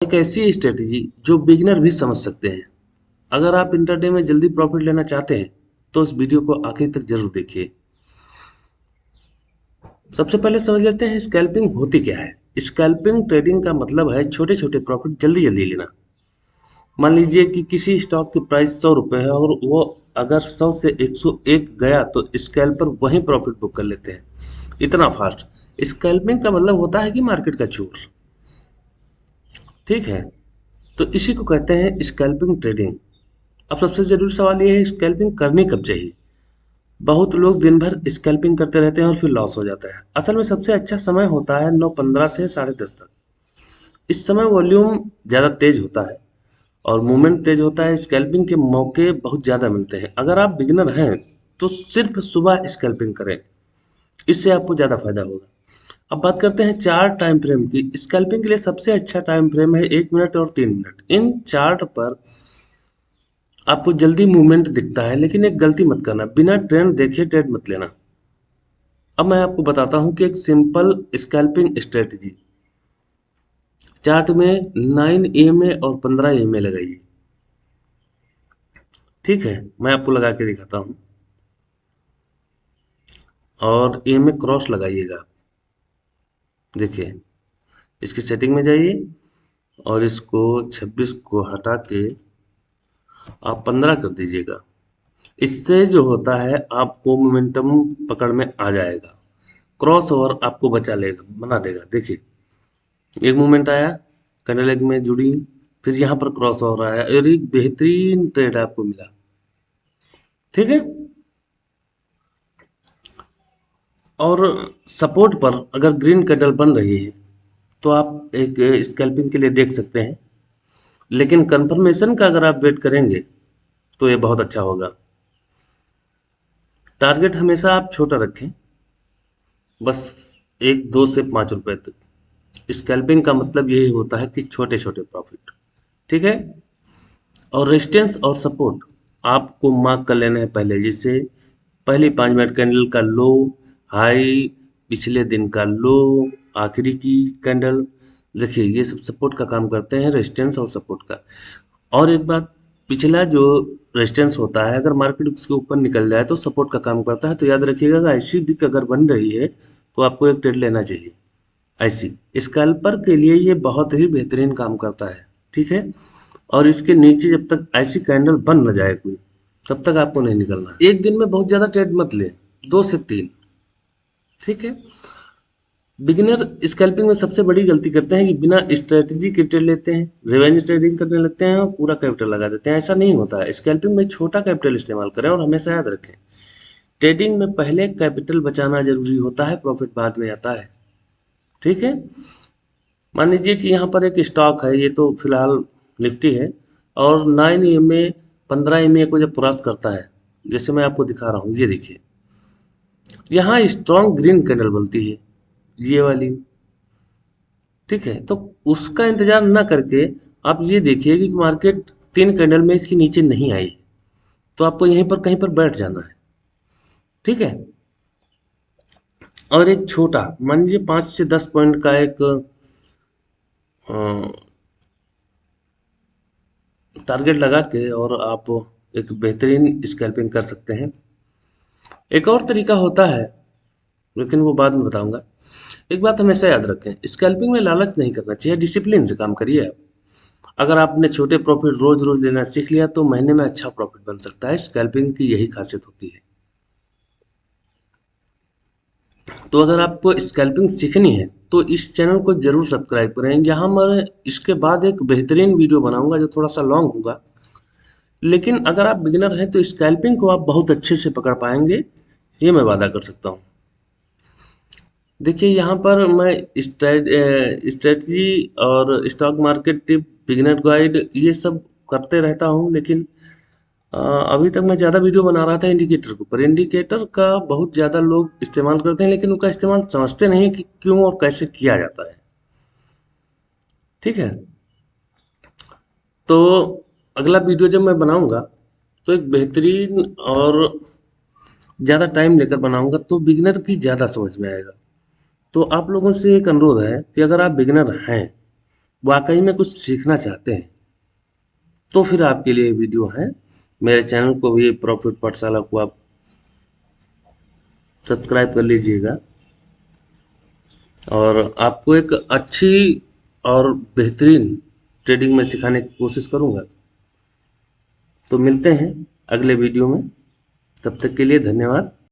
एक ऐसी स्ट्रेटेजी जो बिगिनर भी समझ सकते हैं। अगर आप इंटरडे में जल्दी प्रॉफिट लेना चाहते हैं तो इस वीडियो को आखिर तक जरूर देखिए। सबसे पहले समझ लेते हैं स्कैल्पिंग होती क्या है। स्कैल्पिंग ट्रेडिंग का मतलब है छोटे छोटे प्रॉफिट जल्दी जल्दी लेना। मान लीजिए कि किसी स्टॉक की प्राइस 100 रुपये है और वो अगर 100 से 101 गया तो स्कैल्पर वहीं प्रॉफिट बुक कर लेते हैं, इतना फास्ट। स्कैल्पिंग का मतलब होता है कि मार्केट का चोर। ठीक है, तो इसी को कहते हैं स्कैल्पिंग ट्रेडिंग। अब सबसे जरूरी सवाल ये है, स्कैल्पिंग करनी कब चाहिए। बहुत लोग दिन भर स्कैल्पिंग करते रहते हैं और फिर लॉस हो जाता है। असल में सबसे अच्छा समय होता है 9:15 से 10:30 तक। इस समय वॉल्यूम ज़्यादा तेज होता है और मूवमेंट तेज होता है। स्कैल्पिंग के मौके बहुत ज़्यादा मिलते हैं। अगर आप बिगिनर हैं तो सिर्फ सुबह स्कैल्पिंग करें, इससे आपको ज़्यादा फायदा होगा। अब बात करते हैं चार्ट टाइम फ्रेम की। स्कैल्पिंग के लिए सबसे अच्छा टाइम फ्रेम है 1 मिनट और 3 मिनट। इन चार्ट पर आपको जल्दी मूवमेंट दिखता है, लेकिन एक गलती मत करना, बिना ट्रेंड देखे ट्रेड मत लेना। अब मैं आपको बताता हूँ कि एक सिंपल स्कैल्पिंग स्ट्रेटजी। चार्ट में 9 EMA और 15 EMA लगाइए। ठीक है, मैं आपको लगा के दिखाता हूँ। और EMA क्रॉस लगाइएगा। देखिए, इसकी सेटिंग में जाइए और इसको 26 को हटा के आप 15 कर दीजिएगा। इससे जो होता है आपको मोमेंटम पकड़ में आ जाएगा। क्रॉस ओवर आपको बचा लेगा, बना देगा। देखिए, एक मूवमेंट आया, कैंडल एक में जुड़ी, फिर यहाँ पर क्रॉस ओवर आया और एक बेहतरीन ट्रेड आपको मिला। ठीक है, और सपोर्ट पर अगर ग्रीन कैंडल बन रही है तो आप एक स्कैल्पिंग के लिए देख सकते हैं, लेकिन कंफर्मेशन का अगर आप वेट करेंगे तो ये बहुत अच्छा होगा। टारगेट हमेशा आप छोटा रखें, बस 1, 2 से 5 रुपए तक। स्कैल्पिंग का मतलब यही होता है कि छोटे छोटे प्रॉफिट। ठीक है, और रेजिस्टेंस और सपोर्ट आपको मार्क कर लेना है पहले। जैसे पहली 5 मिनट कैंडल का लो, हाई, पिछले दिन का लो, आखिरी की कैंडल। देखिए, ये सब सपोर्ट का काम करते हैं, रेजिस्टेंस और सपोर्ट का। और एक बात, पिछला जो रेजिस्टेंस होता है अगर मार्केट उसके ऊपर निकल जाए तो सपोर्ट का काम करता है। तो याद रखिएगा कि ऐसी बिक अगर बन रही है तो आपको एक ट्रेड लेना चाहिए। ऐसी स्कैल्पर के लिए ये बहुत ही बेहतरीन काम करता है। ठीक है, और इसके नीचे जब तक ऐसी कैंडल बन न जाए कोई, तब तक आपको नहीं निकलना है। एक दिन में बहुत ज़्यादा ट्रेड मत लें, 2 से 3। ठीक है, बिगिनर स्कैल्पिंग में सबसे बड़ी गलती करते हैं कि बिना स्ट्रेटजी के ट्रेड लेते हैं, रिवेंज ट्रेडिंग करने लगते हैं और पूरा कैपिटल लगा देते हैं। ऐसा नहीं होता है। स्कैल्पिंग में छोटा कैपिटल इस्तेमाल करें और हमेशा याद रखें, ट्रेडिंग में पहले कैपिटल बचाना जरूरी होता है, प्रॉफिट बाद में आता है। ठीक है, मान लीजिए कि यहाँ पर एक स्टॉक है, ये तो फिलहाल निफ्टी है, और 9 EMA 15 EMA को जब क्रॉस करता है, जैसे मैं आपको दिखा रहा हूँ, ये देखिए, यहाँ स्ट्रॉन्ग ग्रीन कैंडल बनती है, ये वाली। ठीक है, तो उसका इंतजार ना करके आप ये देखिए कि मार्केट 3 कैंडल में इसके नीचे नहीं आई, तो आपको यहीं पर कहीं पर बैठ जाना है। ठीक है, और एक छोटा, मान लीजिए 5 से 10 पॉइंट का एक टारगेट लगा के और आप एक बेहतरीन स्कैल्पिंग कर सकते हैं। एक और तरीका होता है, लेकिन वो बाद में बताऊंगा। एक बात हमेशा याद रखें, स्कैल्पिंग में लालच नहीं करना चाहिए, डिसिप्लिन से काम करिए आप। अगर आपने छोटे प्रॉफिट रोज रोज लेना सीख लिया तो महीने में अच्छा प्रॉफिट बन सकता है। स्कैल्पिंग की यही खासियत होती है। तो अगर आपको स्कैल्पिंग सीखनी है तो इस चैनल को जरूर सब्सक्राइब करें। यहाँ मैं इसके बाद एक बेहतरीन वीडियो बनाऊंगा जो थोड़ा सा लॉन्ग होगा, लेकिन अगर आप बिगिनर हैं तो स्कैल्पिंग को आप बहुत अच्छे से पकड़ पाएंगे, ये मैं वादा कर सकता हूँ। देखिए, यहाँ पर मैं स्ट्रेटजी और stock market tip, beginner guide, ये सब करते रहता हूँ, लेकिन अभी तक मैं ज़्यादा वीडियो बना रहा था इंडिकेटर के ऊपर। इंडिकेटर का बहुत ज़्यादा लोग इस्तेमाल करते हैं, लेकिन उनका इस्तेमाल समझते नहीं कि क्यों और कैसे किया जाता है। ठीक है, तो अगला वीडियो जब मैं बनाऊंगा तो एक बेहतरीन और ज़्यादा टाइम लेकर बनाऊंगा, तो बिगिनर की ज़्यादा समझ में आएगा। तो आप लोगों से एक अनुरोध है कि अगर आप बिगिनर हैं वाकई में कुछ सीखना चाहते हैं, तो फिर आपके लिए वीडियो है। मेरे चैनल को भी, प्रॉफिट पाठशाला को आप सब्सक्राइब कर लीजिएगा, और आपको एक अच्छी और बेहतरीन ट्रेडिंग में सिखाने की कोशिश करूंगा। तो मिलते हैं अगले वीडियो में, तब तक के लिए धन्यवाद।